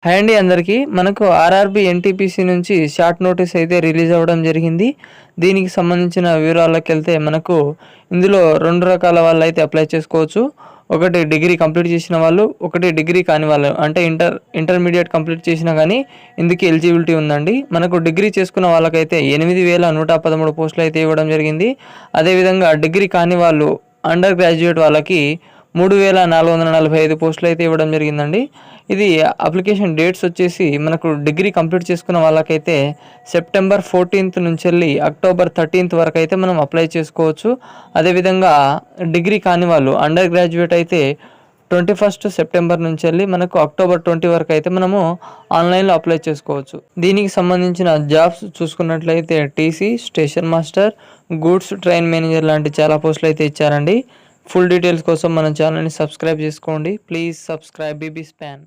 Hi అండి అందరికీ. మనకు ఆర్ఆర్బీ ఎన్టీపీసీ నుంచి షార్ట్ నోటీస్ అయితే రిలీజ్ అవ్వడం జరిగింది. దీనికి సంబంధించిన వివరాల్లోకి వెళ్తే మనకు ఇందులో 2 రకాల వాళ్ళు అయితే అప్లై చేసుకోవచ్చు. ఒకటి డిగ్రీ కంప్లీట్ చేసిన వాళ్ళు, ఒకటి డిగ్రీ కాని వాళ్ళు, అంటే ఇంటర్మీడియట్ కంప్లీట్ చేసినా కానీ ఇందుకు ఎలిజిబిలిటీ ఉందండి. మనకు డిగ్రీ చేసుకున్న వాళ్ళకైతే 8113 పోస్టులు అయితే ఇవ్వడం జరిగింది. అదేవిధంగా డిగ్రీ కాని వాళ్ళు అండర్ గ్రాడ్యుయేట్ వాళ్ళకి 3445 పోస్టులు అయితే ఇవ్వడం జరిగిందండి. ఇది అప్లికేషన్ డేట్స్ వచ్చేసి మనకు డిగ్రీ కంప్లీట్ చేసుకున్న వాళ్ళకైతే సెప్టెంబర్ 14th నుంచి వెళ్ళి అక్టోబర్ 13th వరకు అయితే మనం అప్లై చేసుకోవచ్చు. అదేవిధంగా డిగ్రీ కాని వాళ్ళు అండర్ గ్రాడ్యుయేట్ అయితే 21st సెప్టెంబర్ నుంచి వెళ్ళి మనకు అక్టోబర్ 20 వరకు అయితే మనము ఆన్లైన్లో అప్లై చేసుకోవచ్చు. దీనికి సంబంధించిన జాబ్స్ చూసుకున్నట్లయితే TC, station master, goods train manager లాంటి చాలా పోస్టులు అయితే ఇచ్చారండి. ఫుల్ డీటెయిల్స్ కోసం మన ఛానల్ని సబ్స్క్రైబ్ చేసుకోండి. ప్లీజ్ సబ్స్క్రైబ్ బీబీ స్పాన్.